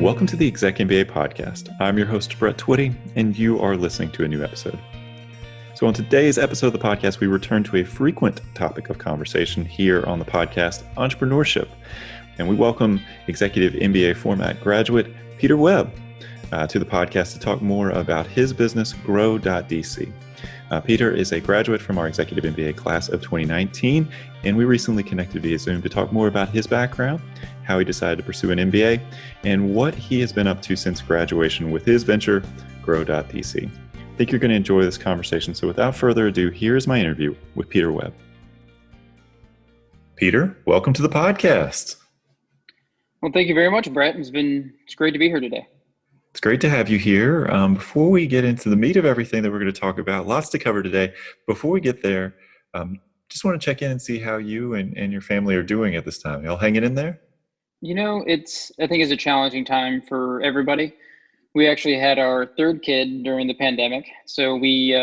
Welcome to the ExecMBA podcast. I'm your host, Brett Twitty, and you are listening to a new episode. So on today's episode of the podcast, we return to a frequent topic of conversation here on the podcast, entrepreneurship. And we welcome Executive MBA format graduate Peter Webb to the podcast to talk more about his business, Grow.DC. Peter is a graduate from our Executive MBA class of 2019, and we recently connected via Zoom to talk more about his background, how he decided to pursue an MBA, and what he has been up to since graduation with his venture, Grow.DC. I think you're going to enjoy this conversation, so without further ado, here's my interview with Peter Webb. Peter, welcome to the podcast. Well, thank you very much, Brett. It's great to be here today. It's great to have you here. Before we get into the meat of everything that we're going to talk about, lots to cover today. Before we get there, just want to check in and see how you and your family are doing at this time. Y'all hanging in there? You know, I think it's a challenging time for everybody. We actually had our third kid during the pandemic, so we've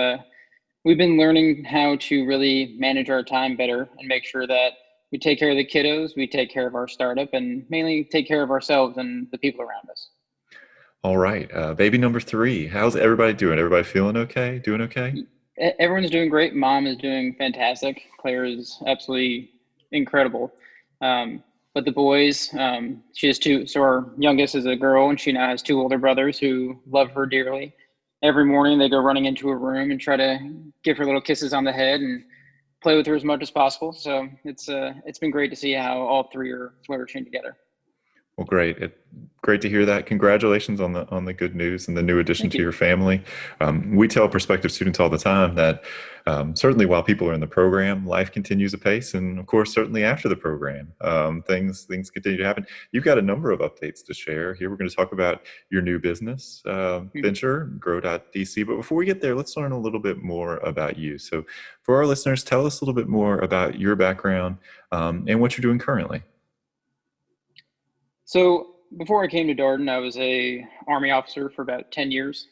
been learning how to really manage our time better and make sure that we take care of the kiddos, we take care of our startup, and mainly take care of ourselves and the people around us. All right. Baby number 3. How's everybody doing? Everybody feeling okay? Doing okay? Everyone's doing great. Mom is doing fantastic. Claire is absolutely incredible. But the boys, she has 2. So our youngest is a girl, and she now has 2 older brothers who love her dearly. Every morning they go running into her room and try to give her little kisses on the head and play with her as much as possible. So it's been great to see how all 3 are flourishing together. Well, great. Great to hear that. Congratulations on the good news and the new addition to your family. We tell prospective students all the time that certainly while people are in the program, life continues apace, and of course, certainly after the program, things continue to happen. You've got a number of updates to share here. We're going to talk about your new business venture, Grow.DC. But before we get there, let's learn a little bit more about you. So, for our listeners, tell us a little bit more about your background and what you're doing currently. So before I came to Darden, I was a Army officer for about 10 years,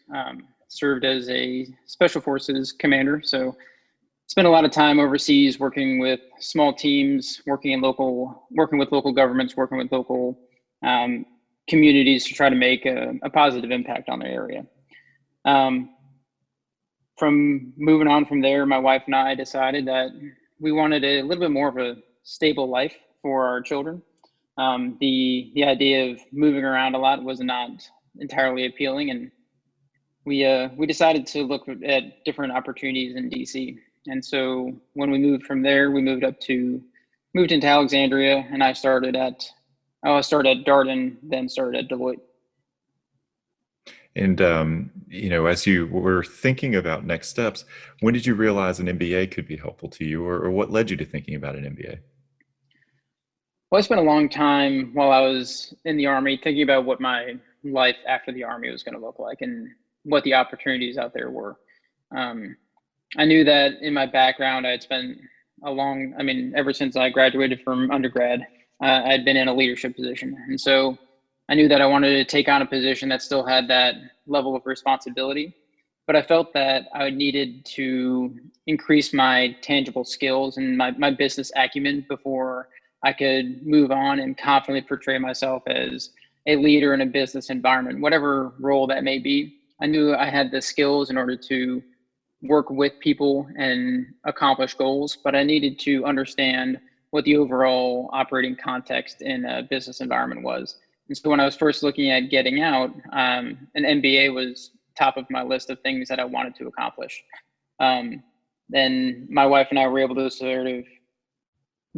served as a Special Forces commander. So spent a lot of time overseas working with small teams, working with local governments, working with local communities to try to make a positive impact on their area. From moving on from there, my wife and I decided that we wanted a little bit more of a stable life for our children. The idea of moving around a lot was not entirely appealing, and we decided to look at different opportunities in DC. And so when we moved from there, we moved into Alexandria, and I started at Darden, then started at Deloitte. And as you were thinking about next steps, when did you realize an MBA could be helpful to you, or what led you to thinking about an MBA? Well, I spent a long time while I was in the Army thinking about what my life after the Army was going to look like and what the opportunities out there were. I knew that in my background, I had spent ever since I graduated from undergrad, I had been in a leadership position. And so I knew that I wanted to take on a position that still had that level of responsibility, but I felt that I needed to increase my tangible skills and my business acumen before I could move on and confidently portray myself as a leader in a business environment, whatever role that may be. I knew I had the skills in order to work with people and accomplish goals, but I needed to understand what the overall operating context in a business environment was. And so when I was first looking at getting out, an MBA was top of my list of things that I wanted to accomplish. Then my wife and I were able to sort of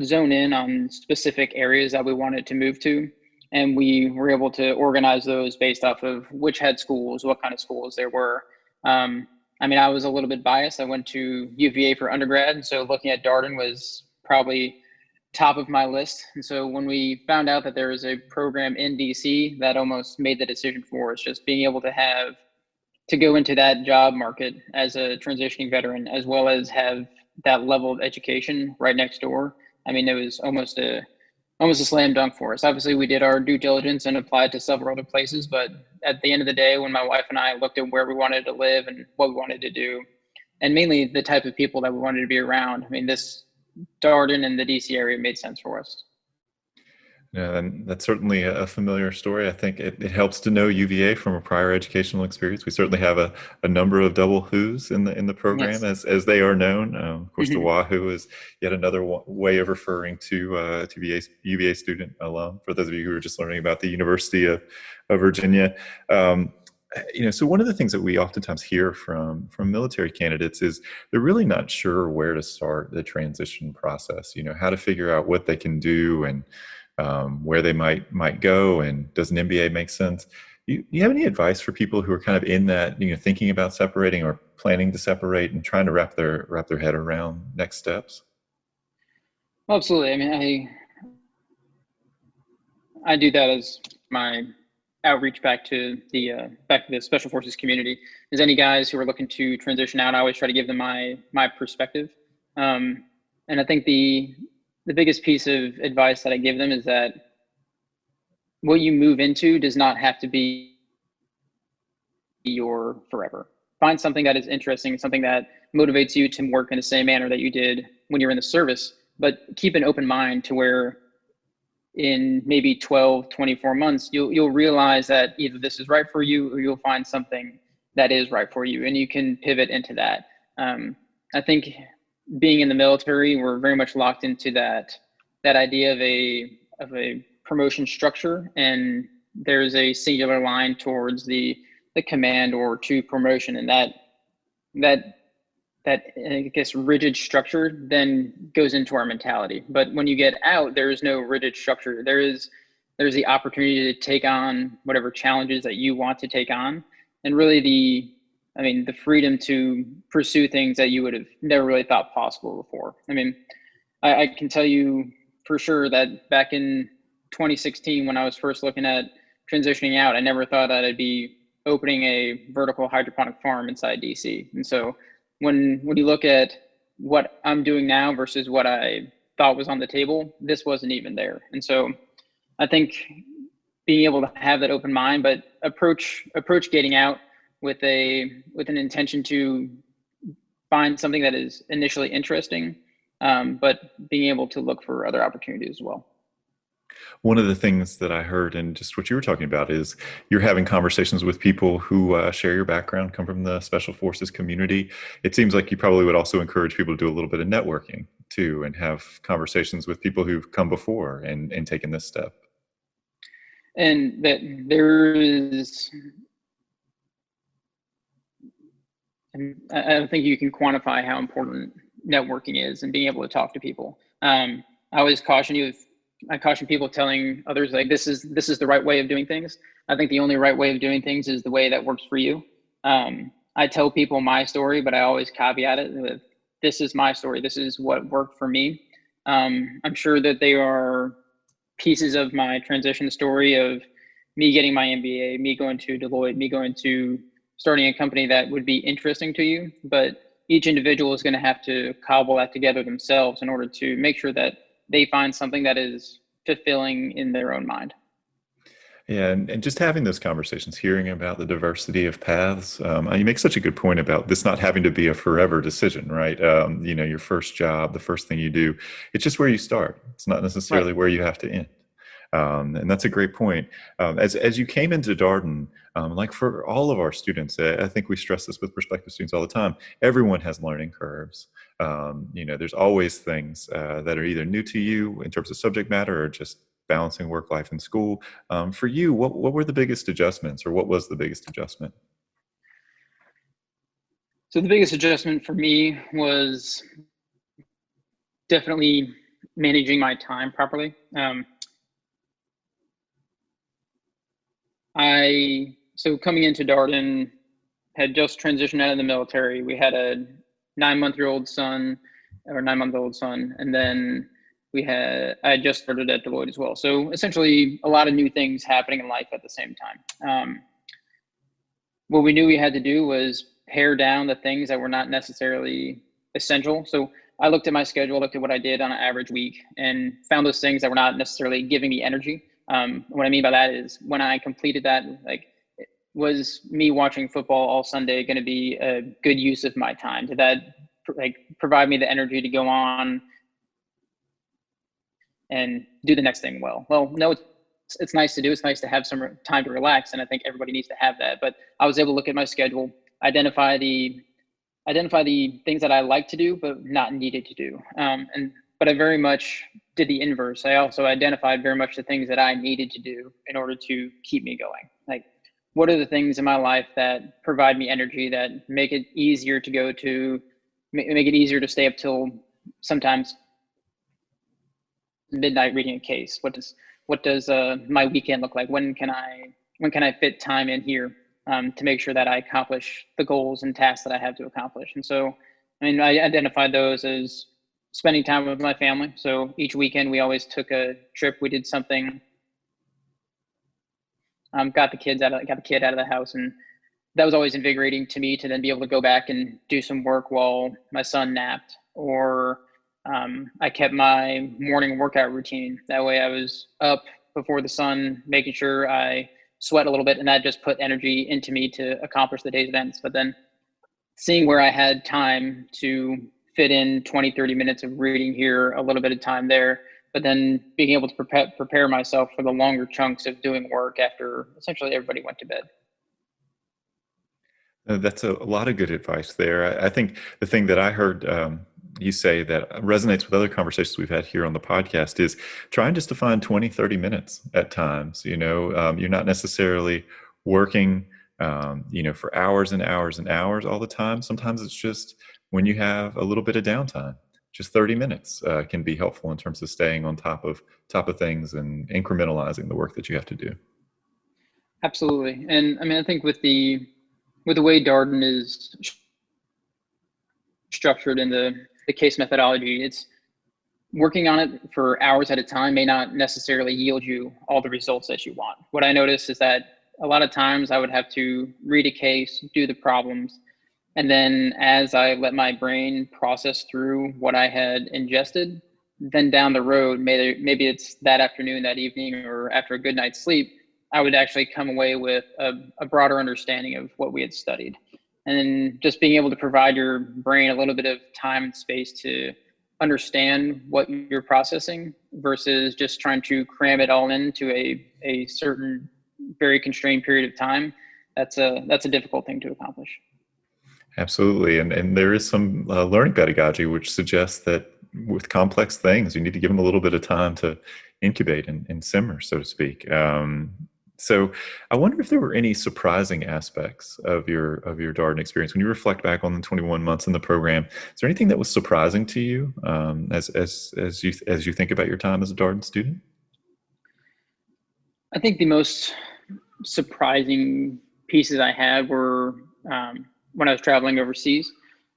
zone in on specific areas that we wanted to move to. And we were able to organize those based off of which had schools, what kind of schools there were. I was a little bit biased. I went to UVA for undergrad. And so looking at Darden was probably top of my list. And so when we found out that there was a program in DC, that almost made the decision for us, just being able to go into that job market as a transitioning veteran, as well as have that level of education right next door. It was almost a slam dunk for us. Obviously, we did our due diligence and applied to several other places, but at the end of the day, when my wife and I looked at where we wanted to live and what we wanted to do, and mainly the type of people that we wanted to be around, this Darden and the DC area made sense for us. Yeah, and that's certainly a familiar story. I think it helps to know UVA from a prior educational experience. We certainly have a number of double who's in the program, Yes. as they are known. Of course, the Hmm. Wahoo is yet another way of referring to UVA student alum. For those of you who are just learning about the University of Virginia. Um, so one of the things that we oftentimes hear from military candidates is they're really not sure where to start the transition process. How to figure out what they can do and where they might go, and does an MBA make sense? You have any advice for people who are kind of in that, thinking about separating or planning to separate and trying to wrap their head around next steps? Absolutely. I mean, I do that as my outreach back to the special forces community. Is any guys who are looking to transition out, I always try to give them my perspective. And I think the biggest piece of advice that I give them is that what you move into does not have to be your forever. Find something that is interesting, something that motivates you to work in the same manner that you did when you're in the service, but keep an open mind to where in maybe 12, 24 months, you'll realize that either this is right for you or you'll find something that is right for you, and you can pivot into that. I think being in the military, we're very much locked into that idea of a promotion structure, and there's a singular line towards the command or to promotion, and that I guess rigid structure then goes into our mentality. But when you get out, there is no rigid structure. There's the opportunity to take on whatever challenges that you want to take on, and really the freedom to pursue things that you would have never really thought possible before. I mean, I can tell you for sure that back in 2016, when I was first looking at transitioning out, I never thought that I'd be opening a vertical hydroponic farm inside DC. And so when you look at what I'm doing now versus what I thought was on the table, this wasn't even there. And so I think being able to have that open mind, but approach getting out with an intention to find something that is initially interesting, but being able to look for other opportunities as well. One of the things that I heard, and just what you were talking about, is you're having conversations with people who share your background, come from the special forces community. It seems like you probably would also encourage people to do a little bit of networking too, and have conversations with people who've come before and taken this step. And that there is, I don't think you can quantify how important networking is and being able to talk to people. I always caution people telling others like this is the right way of doing things. I think the only right way of doing things is the way that works for you. I tell people my story, but I always caveat it with this is my story. This is what worked for me. I'm sure that there are pieces of my transition story of me getting my MBA, me going to Deloitte, me going to starting a company that would be interesting to you, but each individual is going to have to cobble that together themselves in order to make sure that they find something that is fulfilling in their own mind. Yeah, and just having those conversations, hearing about the diversity of paths. You make such a good point about this not having to be a forever decision, right? Your first job, the first thing you do, it's just where you start. It's not Right. necessarily where you have to end. And that's a great point. As you came into Darden, like for all of our students, I think we stress this with prospective students all the time. Everyone has learning curves. There's always things that are either new to you in terms of subject matter or just balancing work life and school. For you, what were the biggest adjustments, or what was the biggest adjustment? So the biggest adjustment for me was definitely managing my time properly. So coming into Darden, had just transitioned out of the military. We had a 9-month-old son, and then I had just started at Deloitte as well. So essentially, a lot of new things happening in life at the same time. What we knew we had to do was pare down the things that were not necessarily essential. So I looked at my schedule, looked at what I did on an average week, and found those things that were not necessarily giving me energy. What I mean by that is when I completed that, like, was me watching football all Sunday going to be a good use of my time? Did that provide me the energy to go on and do the next thing well. Well, no, it's nice to do. It's nice to have some time to relax, and I think everybody needs to have that. But I was able to look at my schedule, identify the things that I like to do, but not needed to do. But I very much did the inverse. I also identified very much the things that I needed to do in order to keep me going. Like, what are the things in my life that provide me energy, that make it easier to go to, make it easier to stay up till sometimes midnight reading a case? What does my weekend look like? When can I fit time in here to make sure that I accomplish the goals and tasks that I have to accomplish? And so, I identified those as spending time with my family. So each weekend we always took a trip. We did something. Got the kid out of the house, and that was always invigorating to me to then be able to go back and do some work while my son napped, or I kept my morning workout routine. That way I was up before the sun, making sure I sweat a little bit, and that just put energy into me to accomplish the day's events. But then seeing where I had time to fit in 20, 30 minutes of reading here, a little bit of time there, but then being able to prepare myself for the longer chunks of doing work after essentially everybody went to bed. That's a lot of good advice there. I think the thing that I heard you say that resonates with other conversations we've had here on the podcast is trying just to find 20, 30 minutes at times. You're not necessarily working, for hours and hours and hours all the time. Sometimes it's just when you have a little bit of downtime, just 30 minutes can be helpful in terms of staying on top of things and incrementalizing the work that you have to do. Absolutely. And I think with the way Darden is structured in the case methodology, it's working on it for hours at a time may not necessarily yield you all the results that you want. What I noticed is that a lot of times I would have to read a case, do the problems, and then as I let my brain process through what I had ingested, then down the road, maybe it's that afternoon, that evening, or after a good night's sleep, I would actually come away with a broader understanding of what we had studied. And just being able to provide your brain a little bit of time and space to understand what you're processing versus just trying to cram it all into a certain very constrained period of time, that's a difficult thing to accomplish. Absolutely. And there is some learning pedagogy which suggests that with complex things, you need to give them a little bit of time to incubate and simmer, so to speak. So I wonder if there were any surprising aspects of your Darden experience when you reflect back on the 21 months in the program. Is there anything that was surprising to you as you think about your time as a Darden student? I think the most surprising pieces I had were when I was traveling overseas.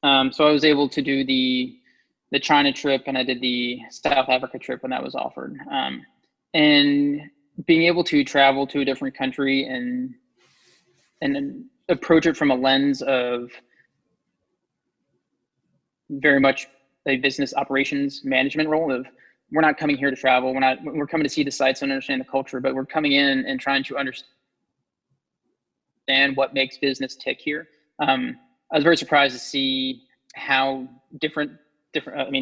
So I was able to do the China trip, and I did the South Africa trip when that was offered. And being able to travel to a different country and then approach it from a lens of very much a business operations management role of, we're not coming here to travel. We're coming to see the sites and understand the culture, but we're coming in and trying to understand what makes business tick here. I was very surprised to see how different,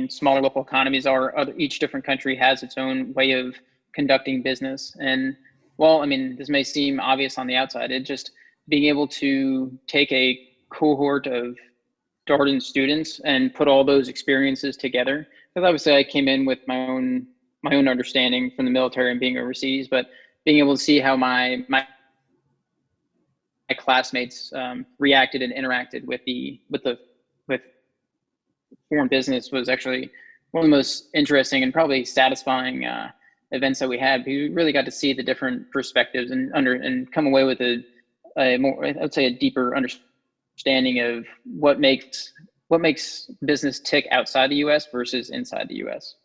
smaller local economies are. Each different country has its own way of conducting business. And this may seem obvious on the outside. It just being able to take a cohort of Darden students and put all those experiences together. Because obviously I came in with my own understanding from the military and being overseas, but being able to see how my classmates reacted and interacted with foreign business was actually one of the most interesting and probably satisfying events that we had. We really got to see the different perspectives and come away with a more, I would say, a deeper understanding of what makes business tick outside the U.S. versus inside the U.S.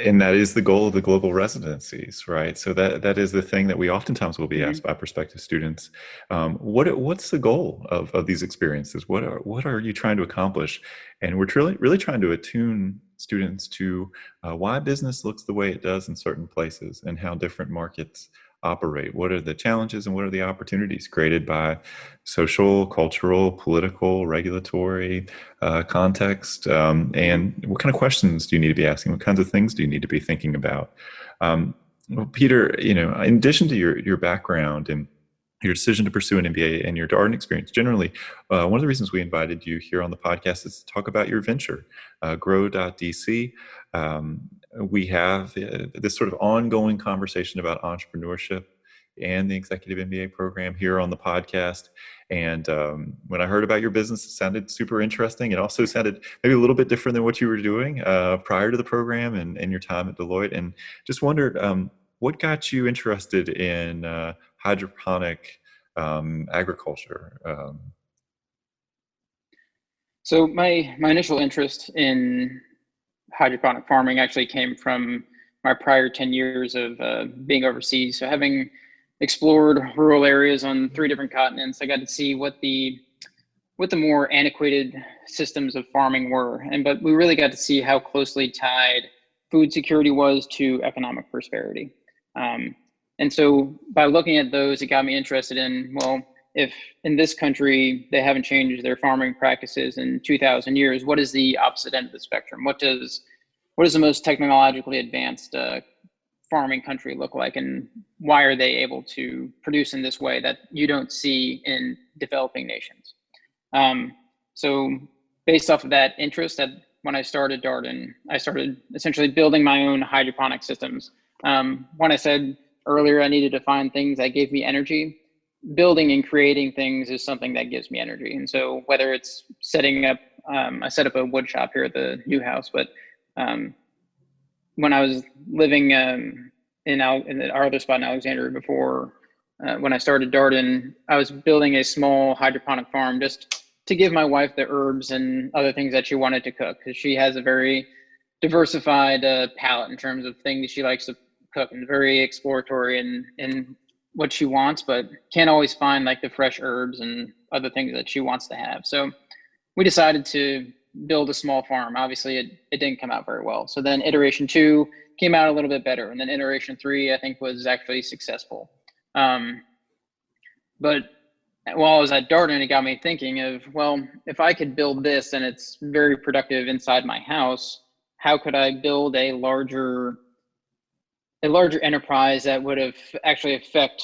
And that is the goal of the global residencies, right? So that is the thing that we oftentimes will be asked by prospective students. What's the goal of these experiences? What are you trying to accomplish? And we're really trying to attune students to why business looks the way it does in certain places and how different markets operate? What are the challenges and what are the opportunities created by social, cultural, political, regulatory context? And what kind of questions do you need to be asking? What kinds of things do you need to be thinking about? Well, Peter, you know, in addition to your background and your decision to pursue an MBA and your Darden experience generally, one of the reasons we invited you here on the podcast is to talk about your venture, Grow.DC. We have this sort of ongoing conversation about entrepreneurship and the Executive MBA program here on the podcast. And when I heard about your business, it sounded super interesting. It also sounded maybe a little bit different than what you were doing prior to the program and your time at Deloitte. And just wondered, what got you interested in hydroponic agriculture? So my initial interest in hydroponic farming actually came from my prior 10 years of being overseas. So having explored rural areas on 3 different continents, I got to see what the more antiquated systems of farming were. But we really got to see how closely tied food security was to economic prosperity. And so by looking at those, it got me interested in, well, if in this country they haven't changed their farming practices in 2,000 years, what is the opposite end of the spectrum? What is the most technologically advanced farming country look like, and why are they able to produce in this way that you don't see in developing nations? So based off of that interest, when I started Darden, I started essentially building my own hydroponic systems. When I said earlier I needed to find things that gave me energy, building and creating things is something that gives me energy. And so whether it's setting up, I set up a wood shop here at the new house, but when I was living in our other spot in Alexandria before, when I started Darden, I was building a small hydroponic farm just to give my wife the herbs and other things that she wanted to cook, because she has a very diversified palate in terms of things she likes to cook, and very exploratory in what she wants, but can't always find like the fresh herbs and other things that she wants to have. So we decided to build a small farm. Obviously it didn't come out very well. So then iteration 2 came out a little bit better. And then iteration 3, I think, was actually successful. But while I was at Darden, it got me thinking of, well, if I could build this and it's very productive inside my house, how could I build a larger enterprise that would have actually affect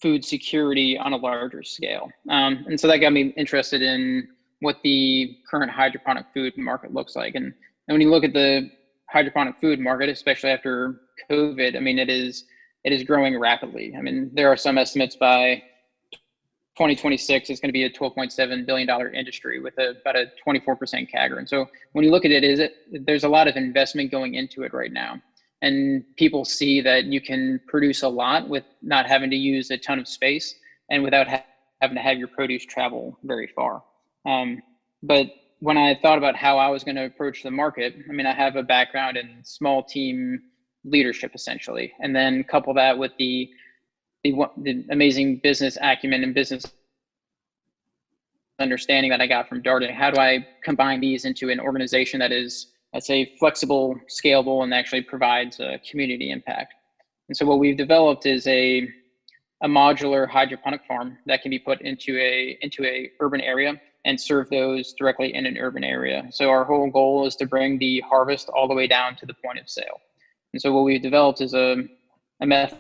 food security on a larger scale? And so that got me interested in what the current hydroponic food market looks like. And when you look at the hydroponic food market, especially after COVID, I mean, it is growing rapidly. I mean, there are some estimates by 2026, it's going to be a $12.7 billion industry with about a 24% CAGR. And so when you look at it, there's a lot of investment going into it right now. And people see that you can produce a lot with not having to use a ton of space and without having to have your produce travel very far. But when I thought about how I was going to approach the market, I mean, I have a background in small team leadership, essentially, and then couple that with the amazing business acumen and business understanding that I got from Darden. How do I combine these into an organization that is, I'd say, flexible, scalable, and actually provides a community impact? And so what we've developed is a modular hydroponic farm that can be put into a urban area and serve those directly in an urban area. So our whole goal is to bring the harvest all the way down to the point of sale. And so what we've developed is a methodology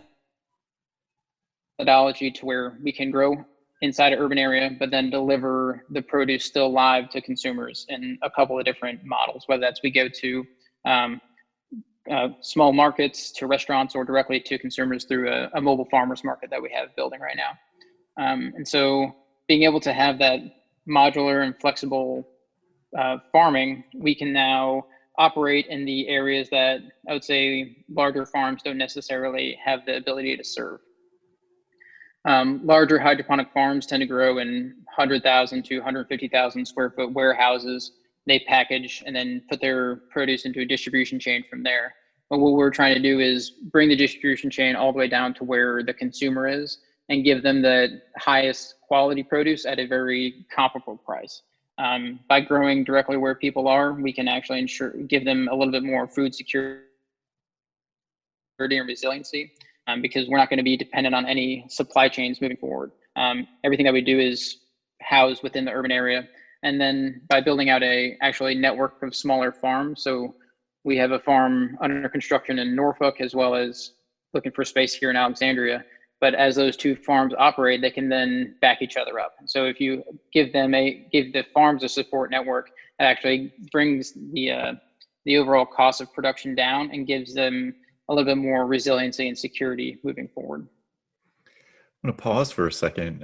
to where we can grow inside an urban area, but then deliver the produce still live to consumers in a couple of different models, whether that's we go to small markets, to restaurants, or directly to consumers through a mobile farmers market that we have building right now. And so being able to have that modular and flexible farming, we can now operate in the areas that I would say larger farms don't necessarily have the ability to serve. Larger hydroponic farms tend to grow in 100,000 to 150,000 square foot warehouses. They package and then put their produce into a distribution chain from there. But what we're trying to do is bring the distribution chain all the way down to where the consumer is and give them the highest quality produce at a very comparable price. By growing directly where people are, we can actually give them a little bit more food security and resiliency. because we're not going to be dependent on any supply chains moving forward. Everything that we do is housed within the urban area. And then by building out actually network of smaller farms. So we have a farm under construction in Norfolk, as well as looking for space here in Alexandria. But as those two farms operate, they can then back each other up. So if you give the farms a support network, it actually brings the overall cost of production down and gives them a little bit more resiliency and security moving forward. I'm going to pause for a second.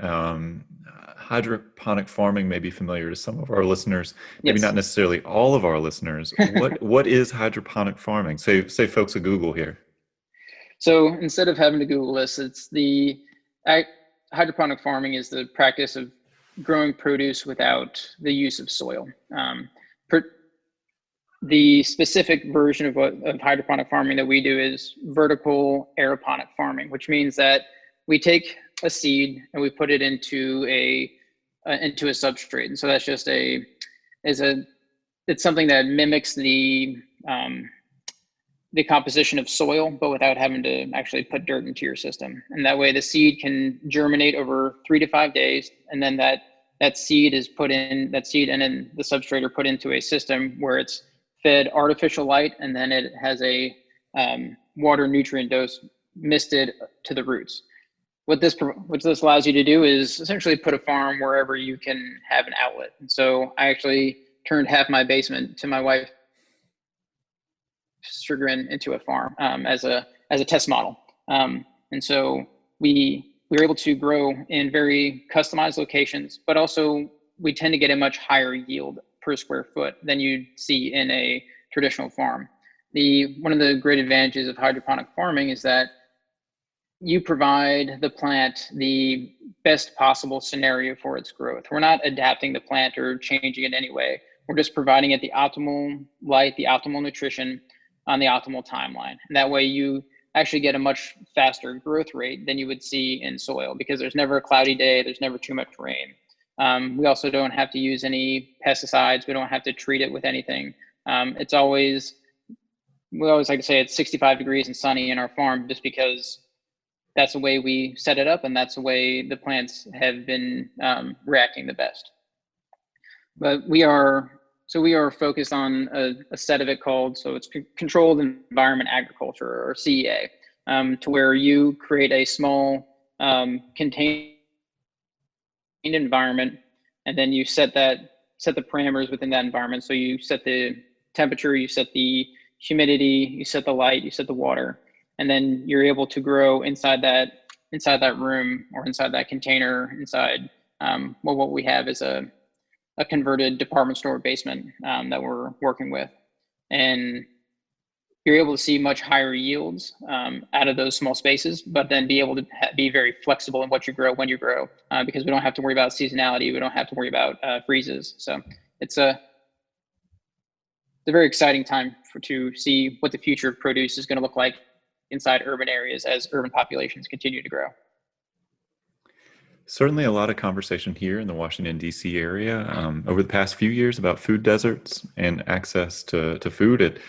Hydroponic farming may be familiar to some of our listeners, maybe Yes. not necessarily all of our listeners. What is hydroponic farming? Say folks a Google here. So instead of having to Google this, it's hydroponic farming is the practice of growing produce without the use of soil. The specific version of hydroponic farming that we do is vertical aeroponic farming, which means that we take a seed and we put it into a substrate. And so that's just it's something that mimics the composition of soil, but without having to actually put dirt into your system. And that way the seed can germinate over 3 to 5 days. And then that seed and then the substrate are put into a system where it's fed artificial light, and then it has a water nutrient dose misted to the roots. What this allows you to do is essentially put a farm wherever you can have an outlet. And so I actually turned half my basement, to my wife's chagrin, into a farm as a test model. And so we were able to grow in very customized locations, but also we tend to get a much higher yield per square foot than you'd see in a traditional farm. One of the great advantages of hydroponic farming is that you provide the plant the best possible scenario for its growth. We're not adapting the plant or changing it in any way. We're just providing it the optimal light, the optimal nutrition on the optimal timeline. And that way you actually get a much faster growth rate than you would see in soil, because there's never a cloudy day, there's never too much rain. We also don't have to use any pesticides. We don't have to treat it with anything. We always like to say it's 65 degrees and sunny in our farm, just because that's the way we set it up, and that's the way the plants have been reacting the best. But we are focused on a set of it called, so it's controlled environment agriculture, or CEA, to where you create a small contained environment, and then you set the parameters within that environment. So you set the temperature, you set the humidity, you set the light, you set the water, and then you're able to grow inside that room, or inside that container, inside what we have is a converted department store basement that we're working with. And you're able to see much higher yields out of those small spaces, but then be able to be very flexible in what you grow, when you grow, because we don't have to worry about seasonality. We don't have to worry about freezes. So it's a very exciting time to see what the future of produce is going to look like inside urban areas as urban populations continue to grow. Certainly a lot of conversation here in the Washington, D.C. area over the past few years about food deserts and access to food.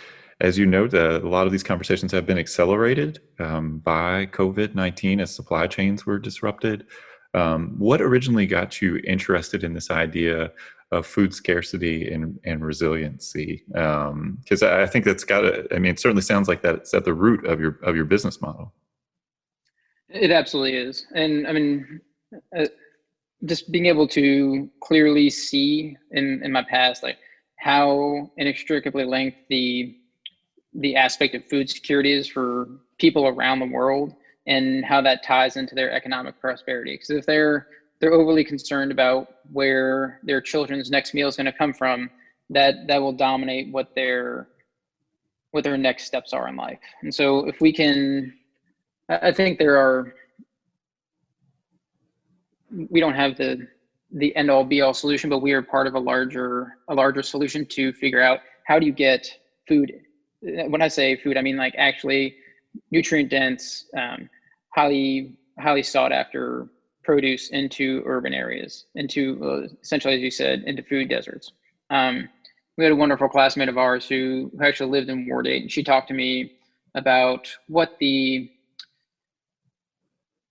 As you note, a lot of these conversations have been accelerated by COVID-19 as supply chains were disrupted. What originally got you interested in this idea of food scarcity and resiliency? Because I think that's it certainly sounds like that's at the root of your business model. It absolutely is. And just being able to clearly see in my past, like how inextricably linked the aspect of food security is for people around the world, and how that ties into their economic prosperity. Because if they're overly concerned about where their children's next meal is going to come from, that will dominate what their next steps are in life. And so if we can, I think we don't have the end all be all solution, but we are part of a larger solution to figure out how do you get food. When I say food, I mean like actually nutrient dense, highly sought after produce into urban areas, into essentially, as you said, into food deserts. We had a wonderful classmate of ours who actually lived in Ward 8, and she talked to me about what the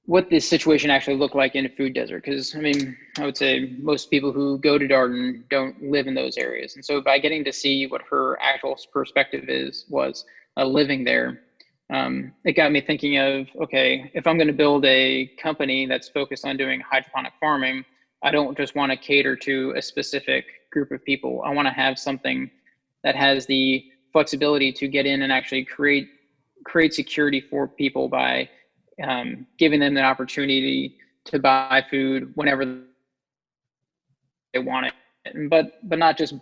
what this situation actually looked like in a food desert. Because I mean, I would say most people who go to Darden don't live in those areas, and so by getting to see what her actual perspective was living there, it got me thinking of, okay, if I'm going to build a company that's focused on doing hydroponic farming, I don't just want to cater to a specific group of people. I want to have something that has the flexibility to get in and actually create security for people by giving them the opportunity to buy food whenever they want it, but not just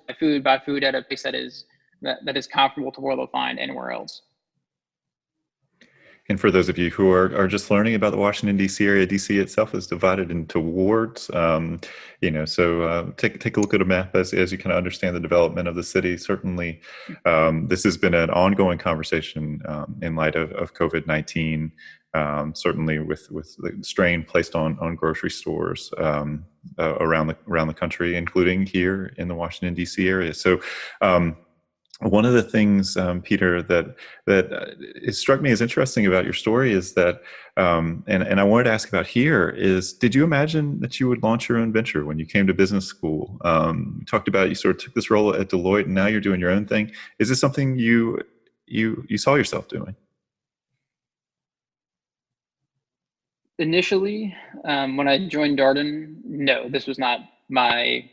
buy food at a place that is comparable to where they'll find anywhere else. And for those of you who are just learning about the Washington, D.C. area, D.C. itself is divided into wards. So take a look at a map as you kind of understand the development of the city. Certainly, this has been an ongoing conversation in light of COVID-19. Certainly, with the strain placed on grocery stores around the country, including here in the Washington, D.C. area. So. One of the things, Peter, that it struck me as interesting about your story is that, and I wanted to ask about here is, did you imagine that you would launch your own venture when you came to business school? You talked about you sort of took this role at Deloitte, and now you're doing your own thing. Is this something you saw yourself doing? Initially, when I joined Darden, no, this was not my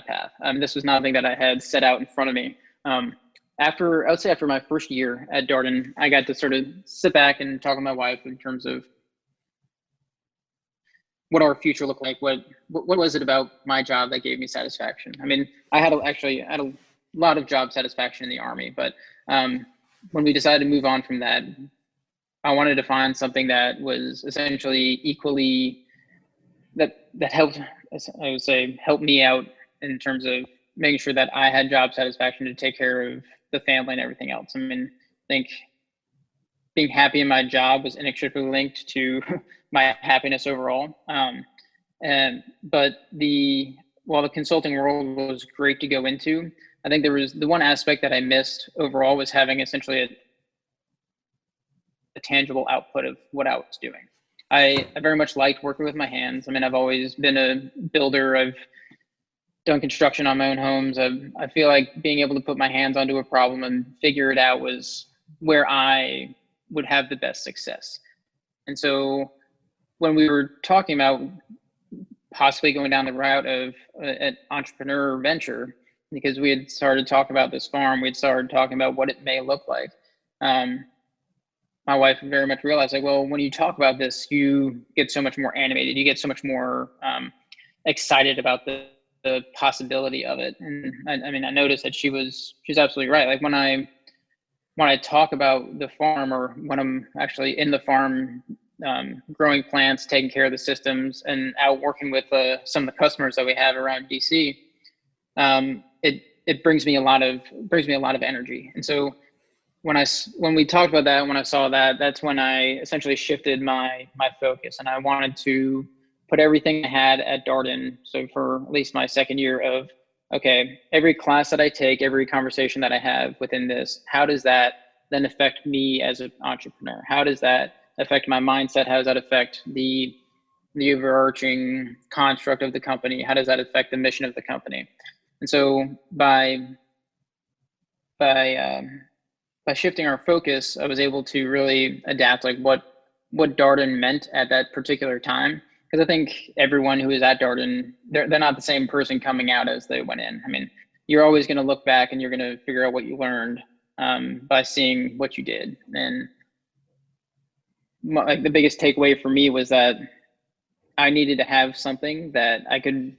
path. This was nothing that I had set out in front of me. I would say after my first year at Darden, I got to sort of sit back and talk with my wife in terms of what our future looked like. What was it about my job that gave me satisfaction? I mean, I had a lot of job satisfaction in the Army, but when we decided to move on from that, I wanted to find something that was essentially equally that helped. I would say help me out in terms of making sure that I had job satisfaction to take care of the family and everything else. I mean, I think being happy in my job was inextricably linked to my happiness overall. But while the consulting world was great to go into, I think there was the one aspect that I missed overall was having essentially a tangible output of what I was doing. I very much liked working with my hands. I mean, I've always been a builder. I've done construction on my own homes. I feel like being able to put my hands onto a problem and figure it out was where I would have the best success. And so when we were talking about possibly going down the route of an entrepreneur venture, because we had started talking about this farm, we'd started talking about what it may look like. My wife very much realized, like, well, when you talk about this, you get so much more animated. You get so much more excited about the possibility of it. And I mean, I noticed that she's absolutely right. Like when I talk about the farm, or when I'm actually in the farm, growing plants, taking care of the systems, and out working with some of the customers that we have around DC, it brings me a lot of energy. And so when we talked about that, when I saw that, that's when I essentially shifted my focus, and I wanted to put everything I had at Darden. So for at least my second year of, okay, every class that I take, every conversation that I have within this, how does that then affect me as an entrepreneur? How does that affect my mindset? How does that affect the overarching construct of the company? How does that affect the mission of the company? And so by shifting our focus, I was able to really adapt like what Darden meant at that particular time. Because I think everyone who is at Darden, they're not the same person coming out as they went in. I mean, you're always going to look back and you're going to figure out what you learned by seeing what you did. And like the biggest takeaway for me was that I needed to have something that I could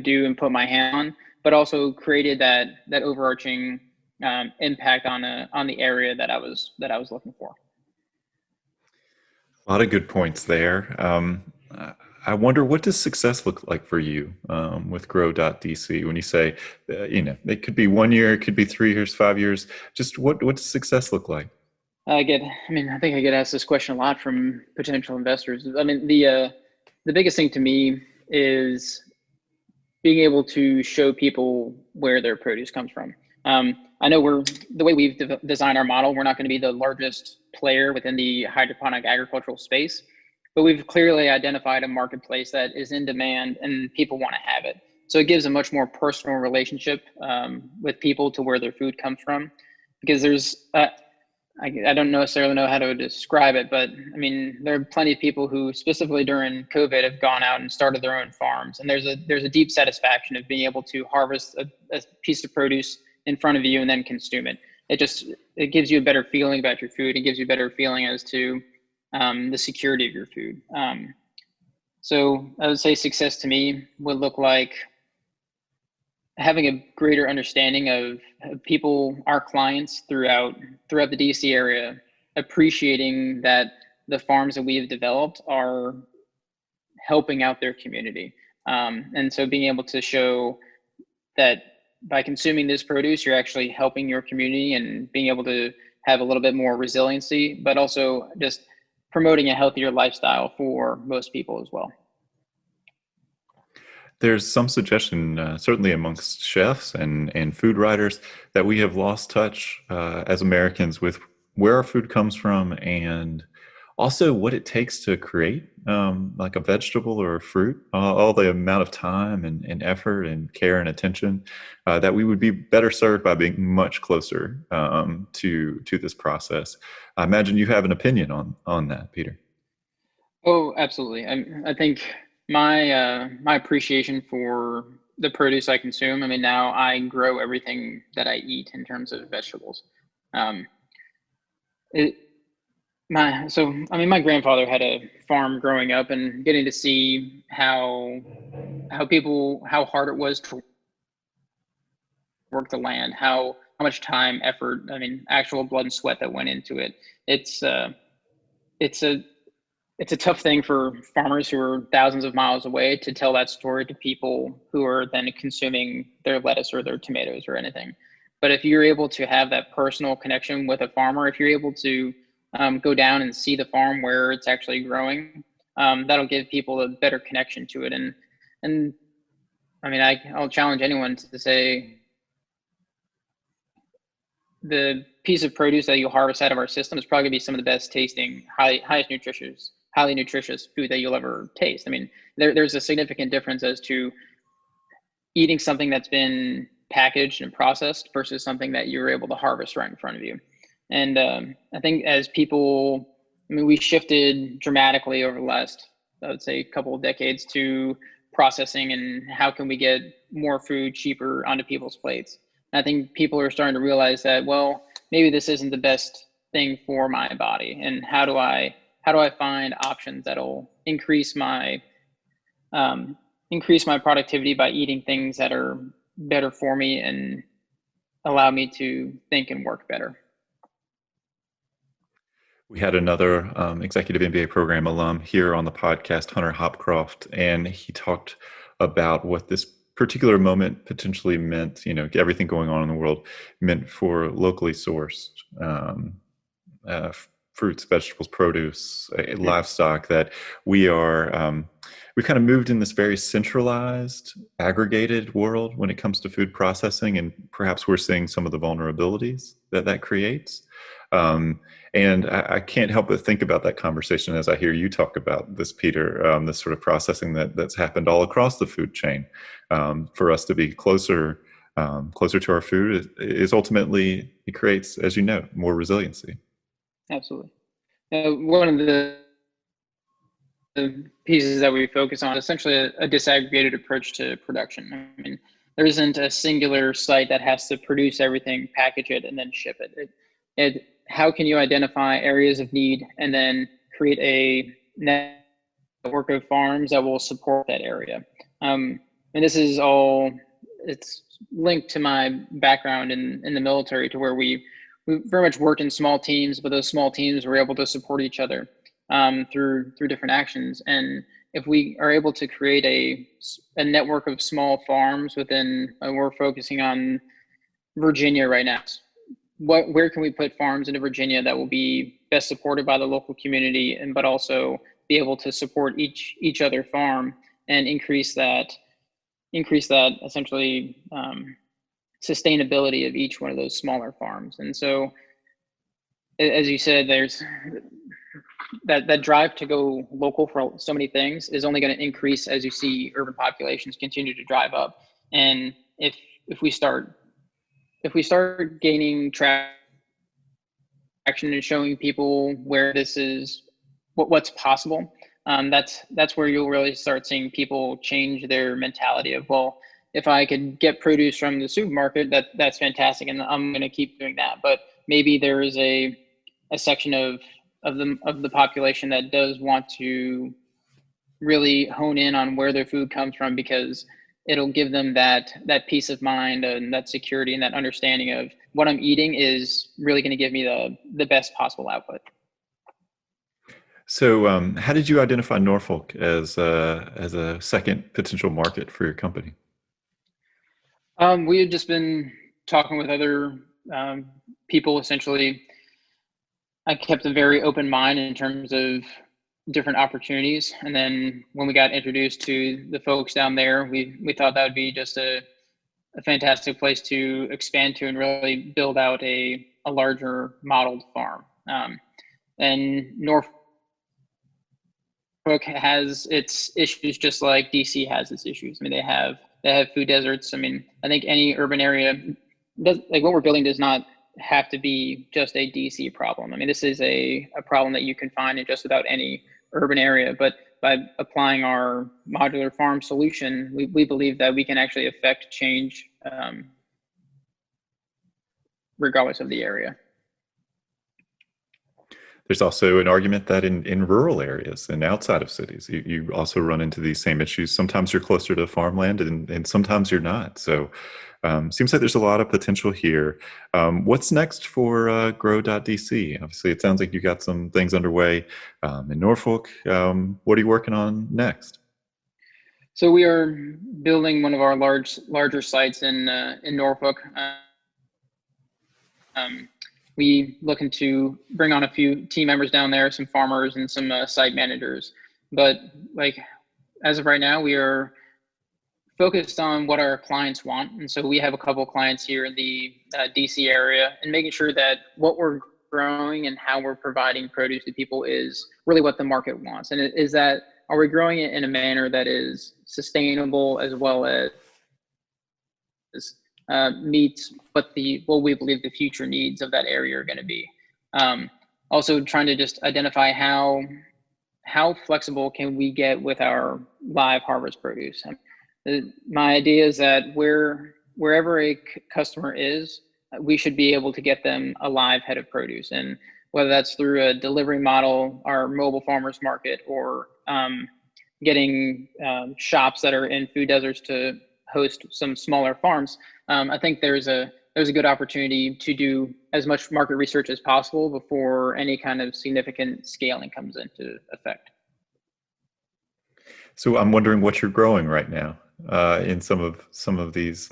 do and put my hand on, but also created that overarching impact on the area that I was looking for. A lot of good points there. I wonder, what does success look like for you with Grow.DC? When you say, it could be 1 year, it could be 3 years, 5 years. Just what does success look like? I think I get asked this question a lot from potential investors. I mean, the biggest thing to me is being able to show people where their produce comes from. I know the way we've designed our model, we're not going to be the largest player within the hydroponic agricultural space, but we've clearly identified a marketplace that is in demand and people want to have it. So it gives a much more personal relationship with people to where their food comes from, because there's I don't necessarily know how to describe it, but I mean, there are plenty of people who specifically during COVID have gone out and started their own farms. And there's a deep satisfaction of being able to harvest a piece of produce in front of you and then consume it. It gives you a better feeling about your food. It gives you a better feeling as to the security of your food. So I would say success to me would look like having a greater understanding of people, our clients throughout the DC area, appreciating that the farms that we have developed are helping out their community. And so being able to show that by consuming this produce, you're actually helping your community and being able to have a little bit more resiliency, but also just promoting a healthier lifestyle for most people as well. There's some suggestion, certainly amongst chefs and food writers, that we have lost touch as Americans with where our food comes from and also what it takes to create like a vegetable or a fruit, all the amount of time and effort and care and attention that we would be better served by being much closer to this process. I imagine you have an opinion on that, Peter. Oh, absolutely. I think my appreciation for the produce I consume. I mean, now I grow everything that I eat in terms of vegetables. My grandfather had a farm growing up, and getting to see how hard it was to work the land, how much time, effort, I mean, actual blood and sweat that went into it. It's a tough thing for farmers who are thousands of miles away to tell that story to people who are then consuming their lettuce or their tomatoes or anything. But if you're able to have that personal connection with a farmer, if you're able to go down and see the farm where it's actually growing, that'll give people a better connection to it. And I mean, I'll challenge anyone to say the piece of produce that you harvest out of our system is probably gonna be some of the best tasting, highly nutritious food that you'll ever taste. I mean, there's a significant difference as to eating something that's been packaged and processed versus something that you're able to harvest right in front of you. And I think as people, I mean, we shifted dramatically over the last, I would say, couple of decades to processing and how can we get more food cheaper onto people's plates. And I think people are starting to realize that, well, maybe this isn't the best thing for my body, and how do I find options that'll increase my productivity by eating things that are better for me and allow me to think and work better. We had another executive MBA program alum here on the podcast, Hunter Hopcroft, and he talked about what this particular moment potentially meant, everything going on in the world meant for locally sourced fruits, vegetables, produce, livestock, that we kind of moved in this very centralized, aggregated world when it comes to food processing, and perhaps we're seeing some of the vulnerabilities that creates. And I can't help but think about that conversation as I hear you talk about this, Peter, this sort of processing that's happened all across the food chain. For us to be closer to our food is ultimately, it creates, as you know, more resiliency. Absolutely. One of the pieces that we focus on is essentially a disaggregated approach to production. I mean, there isn't a singular site that has to produce everything, package it, and then ship it. How can you identify areas of need and then create a network of farms that will support that area? And this is all, it's linked to my background in the military, to where we very much worked in small teams, but those small teams were able to support each other through different actions. And if we are able to create a network of small farms within, we're focusing on Virginia right now. Where can we put farms into Virginia that will be best supported by the local community, but also be able to support each other farm and increase that essentially sustainability of each one of those smaller farms. And so, as you said, there's that drive to go local for so many things is only going to increase as you see urban populations continue to drive up. And if we start gaining traction and showing people where this is, what's possible, that's where you'll really start seeing people change their mentality of, well, if I could get produce from the supermarket, that's fantastic, and I'm going to keep doing that. But maybe there is a section of the population that does want to really hone in on where their food comes from, because it'll give them that peace of mind and that security and that understanding of what I'm eating is really going to give me the best possible output. So how did you identify Norfolk as a second potential market for your company? We had just been talking with other people. Essentially, I kept a very open mind in terms of different opportunities. And then when we got introduced to the folks down there, we thought that would be just a fantastic place to expand to and really build out a larger modeled farm. And Norfolk has its issues just like DC has its issues. I mean, they have food deserts. I mean, I think any urban area like what we're building does not have to be just a DC problem. I mean, this is a problem that you can find in just about any urban area, but by applying our modular farm solution, we believe that we can actually affect change regardless of the area. There's also an argument that in rural areas and outside of cities, you also run into these same issues. Sometimes you're closer to farmland and sometimes you're not. So seems like there's a lot of potential here. What's next for Grow.DC? Obviously, it sounds like you got some things underway in Norfolk. What are you working on next? So we are building one of our larger sites in Norfolk. We looking to bring on a few team members down there, some farmers and some site managers. But like as of right now, we are focused on what our clients want. And so we have a couple of clients here in the DC area, and making sure that what we're growing and how we're providing produce to people is really what the market wants. And is that, are we growing it in a manner that is sustainable as well as meets what we believe the future needs of that area are going to be. Also trying to just identify how flexible can we get with our live harvest produce. My idea is that wherever a customer is, we should be able to get them a live head of produce. And whether that's through a delivery model, our mobile farmers market, or getting shops that are in food deserts to host some smaller farms, I think there's a good opportunity to do as much market research as possible before any kind of significant scaling comes into effect. So I'm wondering what you're growing right now in some of these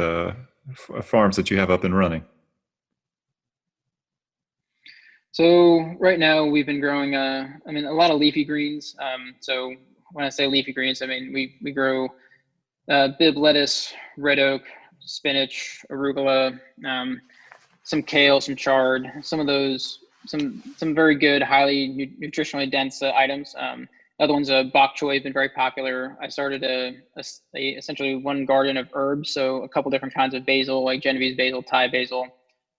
farms that you have up and running. So right now we've been growing, a lot of leafy greens. So when I say leafy greens, I mean we grow bib lettuce, red oak, spinach, arugula, some kale, some chard, some of those, some very good, highly nutritionally dense items. Other ones, bok choy, have been very popular. I started essentially one garden of herbs, so a couple different kinds of basil, like Genovese basil, Thai basil.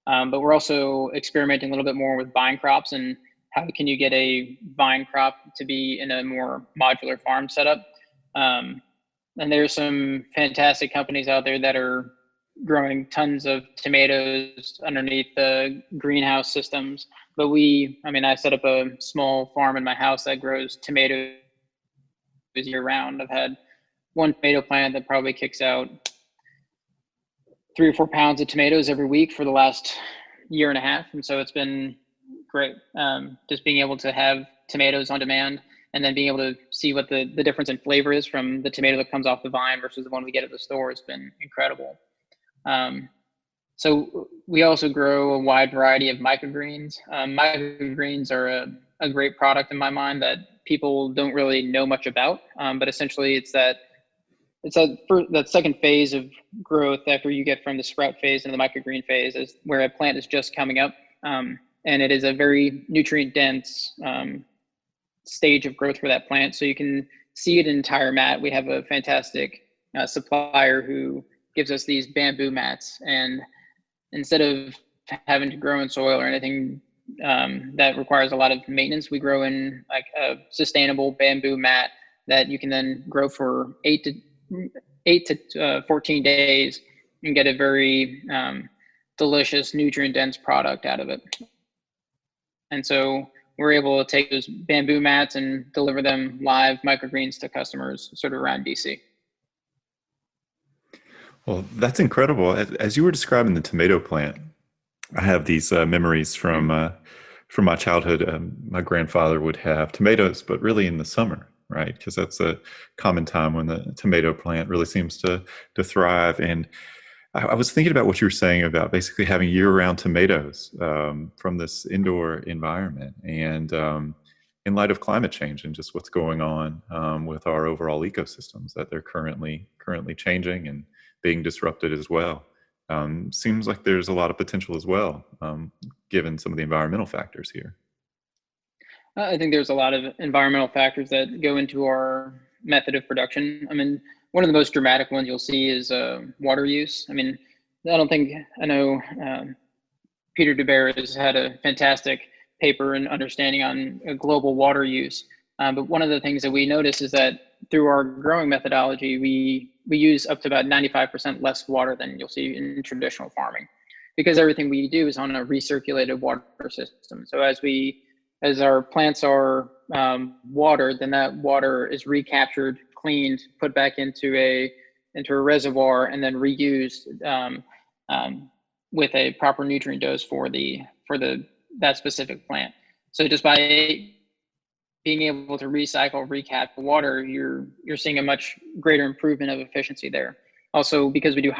But we're also experimenting a little bit more with vine crops and how can you get a vine crop to be in a more modular farm setup. And there's some fantastic companies out there that are growing tons of tomatoes underneath the greenhouse systems. But I set up a small farm in my house that grows tomatoes year round. I've had one tomato plant that probably kicks out 3 or 4 pounds of tomatoes every week for the last year and a half. And so it's been great. Just being able to have tomatoes on demand, and then being able to see what the difference in flavor is from the tomato that comes off the vine versus the one we get at the store has been incredible. So we also grow a wide variety of microgreens. Microgreens are a great product in my mind that people don't really know much about. But essentially it's that it's that second phase of growth after you get from the sprout phase into the microgreen phase is where a plant is just coming up. And it is a very nutrient dense stage of growth for that plant. So you can see an entire mat. We have a fantastic supplier who gives us these bamboo mats, and instead of having to grow in soil or anything that requires a lot of maintenance, we grow in like a sustainable bamboo mat that you can then grow for 8 to 14 days and get a very delicious nutrient dense product out of it. And so we're able to take those bamboo mats and deliver them live microgreens to customers sort of around DC. Well, that's incredible. As you were describing the tomato plant, I have these memories from my childhood. My grandfather would have tomatoes, but really in the summer, right? Because that's a common time when the tomato plant really seems to thrive. And I was thinking about what you were saying about basically having year-round tomatoes from this indoor environment, and in light of climate change and just what's going on with our overall ecosystems, that they're currently changing and being disrupted as well. Seems like there's a lot of potential as well, given some of the environmental factors here. I think there's a lot of environmental factors that go into our method of production. I mean, one of the most dramatic ones you'll see is water use. I mean, I know Peter Webb has had a fantastic paper and understanding on global water use. But one of the things that we notice is that through our growing methodology, we use up to about 95% less water than you'll see in traditional farming, because everything we do is on a recirculated water system. So as our plants are watered, then that water is recaptured, cleaned, put back into a reservoir, and then reused with a proper nutrient dose for that specific plant. So just by being able to recycle, recap the water, you're seeing a much greater improvement of efficiency there. Also, because we do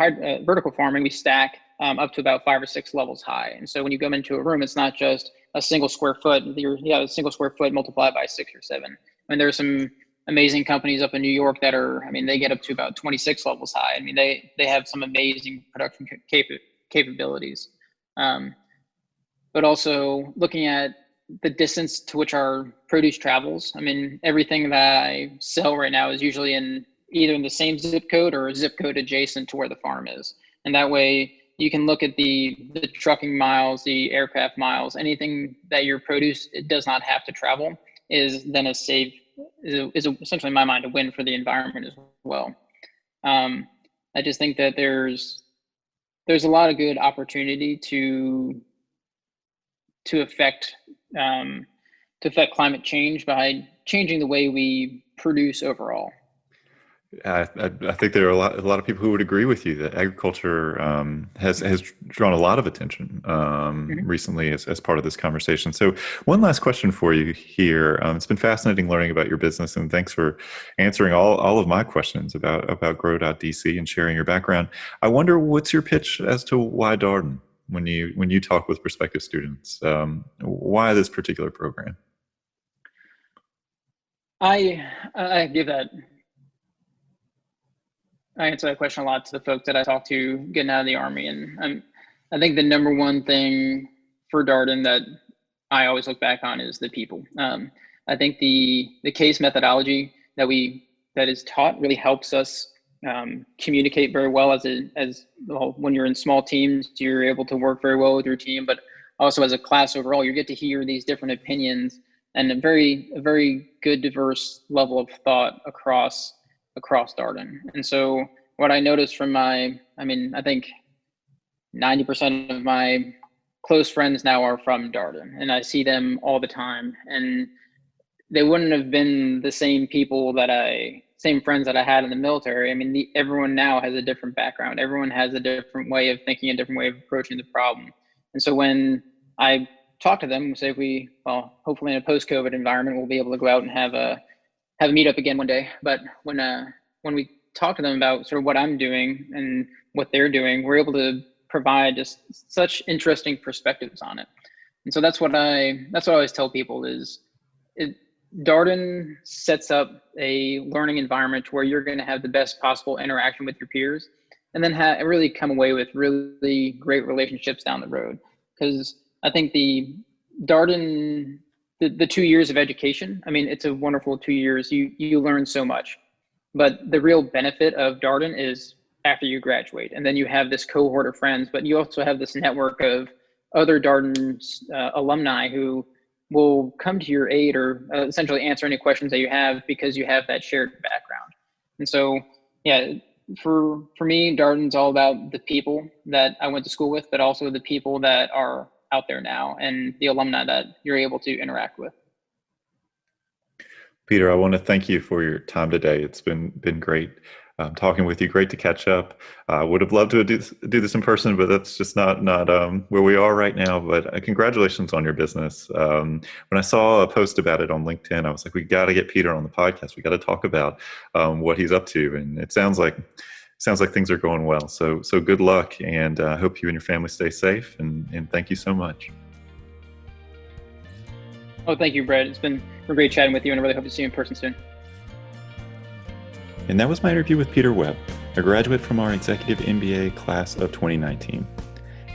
vertical farming, we stack up to about 5 or 6 levels high. And so when you come into a room, it's not just a single square foot. You have a single square foot multiplied by 6 or 7. I mean, there are some amazing companies up in New York that they get up to about 26 levels high. I mean, they have some amazing production capabilities. But also looking at the distance to which our produce travels. I mean, everything that I sell right now is usually either in the same zip code or a zip code adjacent to where the farm is. And that way you can look at the trucking miles, the aircraft miles, anything that your produce does not have to travel is then essentially in my mind a win for the environment as well. I just think that there's a lot of good opportunity to affect climate change by changing the way we produce overall. I think there are a lot of people who would agree with you that agriculture has drawn a lot of attention recently as part of this conversation. So one last question for you here. It's been fascinating learning about your business, and thanks for answering all of my questions about Grow.DC and sharing your background. I wonder, what's your pitch as to why Darden when you talk with prospective students? Why this particular program? I answer that question a lot to the folks that I talk to getting out of the Army. And I think the number one thing for Darden that I always look back on is the people. I think the case methodology that is taught really helps us communicate very well when you're in small teams, you're able to work very well with your team, but also as a class overall, you get to hear these different opinions and a very good diverse level of thought across Darden. And so what I noticed from I think 90% of my close friends now are from Darden, and I see them all the time, and they wouldn't have been the same friends that I had in the military. I mean, everyone now has a different background. Everyone has a different way of thinking, a different way of approaching the problem. And so when I talk to them, say hopefully in a post-COVID environment, we'll be able to go out and have a meetup again one day. But when we talk to them about sort of what I'm doing and what they're doing, we're able to provide just such interesting perspectives on it. And so that's what I always tell people is Darden sets up a learning environment where you're going to have the best possible interaction with your peers, and then really come away with really great relationships down the road. Because I think the 2 years of education, I mean, it's a wonderful 2 years. You learn so much, but the real benefit of Darden is after you graduate, and then you have this cohort of friends, but you also have this network of other Darden alumni who will come to your aid or essentially answer any questions that you have because you have that shared background. And so, yeah, for me, Darden's all about the people that I went to school with, but also the people that are out there now and the alumni that you're able to interact with. Peter, I want to thank you for your time today. It's been great talking with you. Great to catch up. Would have loved to do this in person, but that's just not where we are right now. But congratulations on your business. When I saw a post about it on LinkedIn, I was like, we got to get Peter on the podcast. We got to talk about what he's up to. And it sounds like things are going well. So good luck, and I hope you and your family stay safe. And thank you so much. Oh, thank you, Brett. It's been great chatting with you, and I really hope to see you in person soon. And that was my interview with Peter Webb, a graduate from our Executive MBA class of 2019.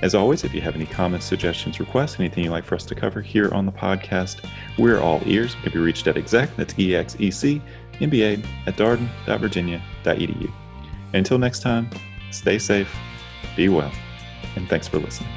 As always, if you have any comments, suggestions, requests, anything you'd like for us to cover here on the podcast, we're all ears. We can be reached at exec, that's EXEC, MBA at darden.virginia.edu. Until next time, stay safe, be well, and thanks for listening.